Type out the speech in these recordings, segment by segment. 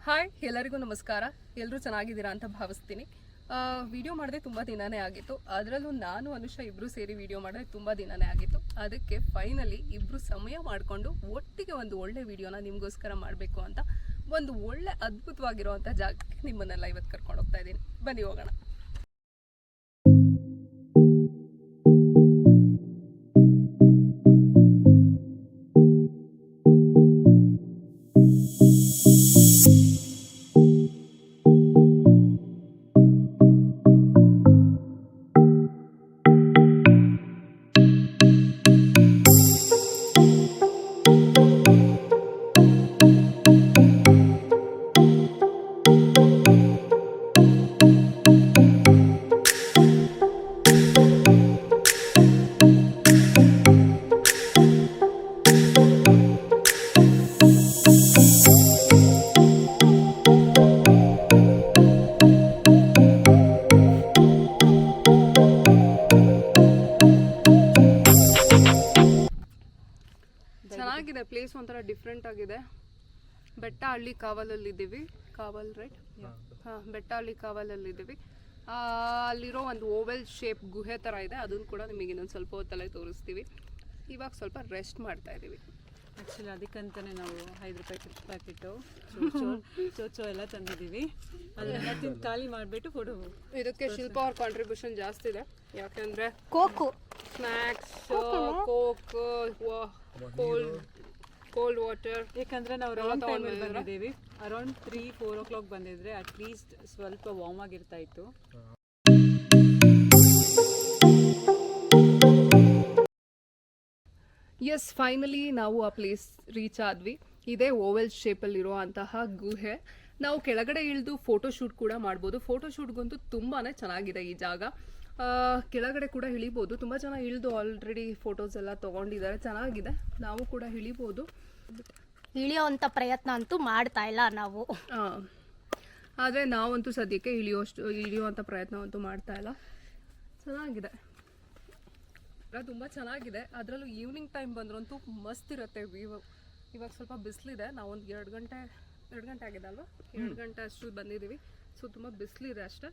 Hi, ಎಲ್ಲರಿಗೂ ನಮಸ್ಕಾರ. ಎಲ್ಲರೂ ಚೆನ್ನಾಗಿದ್ದೀರಾ ಅಂತ ಭಾವಿಸ್ತೀನಿ. ವಿಡಿಯೋ ಮಾಡಿದೆ ತುಂಬ ದಿನನೇ ಆಗಿತ್ತು. ಅದರಲ್ಲೂ ನಾನು ಅನುಷಾ ಇಬ್ಬರು ಸೇರಿ ವಿಡಿಯೋ ಮಾಡಿದ್ರೆ ತುಂಬ ದಿನನೇ ಆಗಿತ್ತು. ಅದಕ್ಕೆ ಫೈನಲಿ ಇಬ್ಬರು ಸಮಯ ಮಾಡಿಕೊಂಡು ಒಟ್ಟಿಗೆ ಒಂದು ಒಳ್ಳೆ ವಿಡಿಯೋನ ನಿಮಗೋಸ್ಕರ ಮಾಡಬೇಕು ಅಂತ ಒಂದು ಒಳ್ಳೆ ಅದ್ಭುತವಾಗಿರುವಂಥ ಜಾಗಕ್ಕೆ ನಿಮ್ಮನ್ನೆಲ್ಲ ಇವತ್ತು ಕರ್ಕೊಂಡು ಹೋಗ್ತಾ ಇದ್ದೀನಿ. ಬನ್ನಿ ಹೋಗೋಣ. ಚೆನ್ನಾಗಿದೆ ಪ್ಲೇಸ್, ಒಂಥರ ಡಿಫ್ರೆಂಟ್ ಆಗಿದೆ. ಬೆಟ್ಟಹಳ್ಳಿ ಕಾವಲಲ್ಲಿದ್ದೀವಿ. ಕಾವಲ್ ರೈಟ್? ಬೆಟ್ಟಹಳ್ಳಿ ಕಾವಲಲ್ಲಿದ್ದೀವಿ. ಅಲ್ಲಿರೋ ಒಂದು ಓವೆಲ್ ಶೇಪ್ ಗುಹೆ ಥರ ಇದೆ. ಅದನ್ನು ಕೂಡ ನಿಮಗೆ ಇನ್ನೊಂದು ಸ್ವಲ್ಪ ಹೊತ್ತಲ್ಲೇ ತೋರಿಸ್ತೀವಿ. ಇವಾಗ ಸ್ವಲ್ಪ ರೆಸ್ಟ್ ಮಾಡ್ತಾ ಇದ್ದೀವಿ. ಆ್ಯಕ್ಚುಲಿ ಅದಕ್ಕಂತಲೇ ನಾವು 5 ರೂಪಾಯಿ ಚಿಪ್ಸ್ ಪ್ಯಾಕೆಟು ಚೋಚೋ ಎಲ್ಲ ತಂದಿದ್ದೀವಿ. ಅದನ್ನೆಲ್ಲ ತಿಂದು ಖಾಲಿ ಮಾಡಿಬಿಟ್ಟು ಫೋಟೋ. ಇದಕ್ಕೆ ಶಿಲ್ಪ ಅವ್ರ ಕಾಂಟ್ರಿಬ್ಯೂಷನ್ ಜಾಸ್ತಿ ಇದೆ. ಯಾಕೆಂದರೆ Coke, snacks, coke, cold water. ಯಾಕಂದರೆ ನಾವು ರಾಂಗ್ ಟೈಮಲ್ಲಿ ಬಂದಿದ್ದೀವಿ. ಅರೌಂಡ್ 3-4 o'clock ಬಂದಿದ್ರೆ ಅಟ್ಲೀಸ್ಟ್ ಸ್ವಲ್ಪ ವಾರ್ಮ್ ಆಗಿರ್ತಾ ಇತ್ತು. ಎಸ್, ಫೈನಲಿ ನಾವು ಆ ಪ್ಲೇಸ್ ರೀಚ್ ಆದ್ವಿ. ಇದೇ ಓವೆಲ್ ಶೇಪಲ್ಲಿರೋ ಅಂತಹ ಗುಹೆ. ನಾವು ಕೆಳಗಡೆ ಇಳಿದು ಫೋಟೋಶೂಟ್ ಕೂಡ ಮಾಡ್ಬೋದು. ಫೋಟೋಶೂಟ್ಗಂತೂ ತುಂಬಾ ಚೆನ್ನಾಗಿದೆ ಈ ಜಾಗ. ಕೆಳಗಡೆ ಕೂಡ ಇಳಿಬೋದು. ತುಂಬ ಜನ ಇಳಿದು ಆಲ್ರೆಡಿ ಫೋಟೋಸ್ ಎಲ್ಲ ತೊಗೊಂಡಿದ್ದಾರೆ. ಚೆನ್ನಾಗಿದೆ, ನಾವು ಕೂಡ ಇಳಿಬೋದು. ಇಳಿಯೋವಂಥ ಪ್ರಯತ್ನ ಅಂತೂ ಮಾಡ್ತಾ ಇಲ್ಲ ನಾವು. ಆದರೆ ನಾವಂತೂ ಸದ್ಯಕ್ಕೆ ಇಳಿಯುವಂಥ ಪ್ರಯತ್ನ ಅಂತೂ ಮಾಡ್ತಾ ಇಲ್ಲ. ಚೆನ್ನಾಗಿದೆ, ತುಂಬ ಚೆನ್ನಾಗಿದೆ. ಅದರಲ್ಲೂ ಈವ್ನಿಂಗ್ ಟೈಮ್ ಬಂದ್ರಂತೂ ಮಸ್ತ್ ಇರುತ್ತೆ ವ್ಯೂ. ಇವಾಗ ಸ್ವಲ್ಪ ಬಿಸಿಲಿದೆ. ನಾವೊಂದು 2 ಗಂಟೆ ಆಗಿದೆ ಅಲ್ವಾ, 2 ಗಂಟೆ ಅಷ್ಟು ಬಂದಿದ್ದೀವಿ. ಸೊ ತುಂಬ ಬಿಸಿಲಿದೆ ಅಷ್ಟೇ,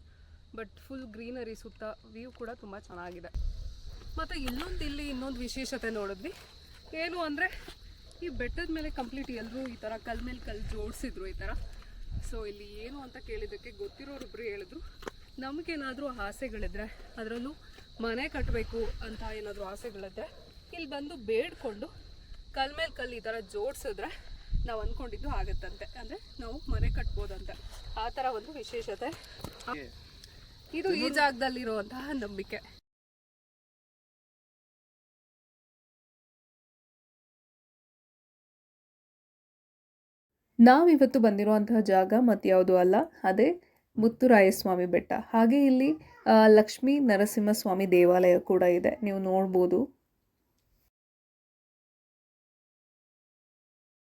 ಬಟ್ ಫುಲ್ ಗ್ರೀನರಿ, ಸುತ್ತ ವ್ಯೂ ಕೂಡ ತುಂಬ ಚೆನ್ನಾಗಿದೆ. ಮತ್ತು ಇಲ್ಲಿ ಇನ್ನೊಂದು ವಿಶೇಷತೆ ನೋಡಿದ್ವಿ. ಏನು ಅಂದರೆ ಈ ಬೆಟ್ಟದ ಮೇಲೆ ಕಂಪ್ಲೀಟ್ ಎಲ್ಲರೂ ಈ ಥರ ಕಲ್ ಮೇಲೆ ಕಲ್ಲು ಜೋಡಿಸಿದ್ರು ಈ ಥರ. ಸೊ ಇಲ್ಲಿ ಏನು ಅಂತ ಕೇಳಿದ್ದಕ್ಕೆ ಗೊತ್ತಿರೋರೊಬ್ರು ಹೇಳಿದ್ರು, ನಮಗೇನಾದರೂ ಆಸೆಗಳಿದ್ರೆ, ಅದರಲ್ಲೂ ಮನೆ ಕಟ್ಟಬೇಕು ಅಂತ ಏನಾದರೂ ಆಸೆಗಳಿದ್ರೆ ಇಲ್ಲಿ ಬಂದು ಬೇಡ್ಕೊಂಡು ಕಲ್ ಮೇಲೆ ಕಲ್ಲು ಈ ಥರ ಜೋಡಿಸಿದ್ರೆ ನಾವು ಅಂದ್ಕೊಂಡಿದ್ದು ಆಗುತ್ತಂತೆ. ಅಂದರೆ ನಾವು ಮನೆ ಕಟ್ಬೋದಂತೆ. ಆ ಥರ ಒಂದು ವಿಶೇಷತೆ. ಇದು ಈ ಜಾಗದಲ್ಲಿರುವಂತಹ ನಂಬಿಕೆ. ನಾವಿವತ್ತು ಬಂದಿರುವಂತಹ ಜಾಗ ಮತ್ಯಾವುದು ಅಲ್ಲ, ಅದೇ ಮುತ್ತುರಾಯಸ್ವಾಮಿ ಬೆಟ್ಟ. ಹಾಗೆ ಇಲ್ಲಿ ಲಕ್ಷ್ಮೀ ನರಸಿಂಹಸ್ವಾಮಿ ದೇವಾಲಯ ಕೂಡ ಇದೆ, ನೀವು ನೋಡ್ಬೋದು.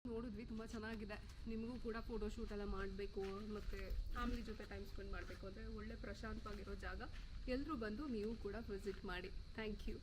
ನೋಡಿದ್ವಿ, ತುಂಬ ಚೆನ್ನಾಗಿದೆ. ನಿಮಗೂ ಕೂಡ ಫೋಟೋಶೂಟ್ ಎಲ್ಲ ಮಾಡಬೇಕು ಮತ್ತು ಫ್ಯಾಮಿಲಿ ಜೊತೆ ಟೈಮ್ ಸ್ಪೆಂಡ್ ಮಾಡಬೇಕು ಅಂದರೆ ಒಳ್ಳೆ ಪ್ರಶಾಂತವಾಗಿರೋ ಜಾಗ. ಎಲ್ಲರೂ ಬಂದು ನೀವು ಕೂಡ ವಿಸಿಟ್ ಮಾಡಿ. Thank you.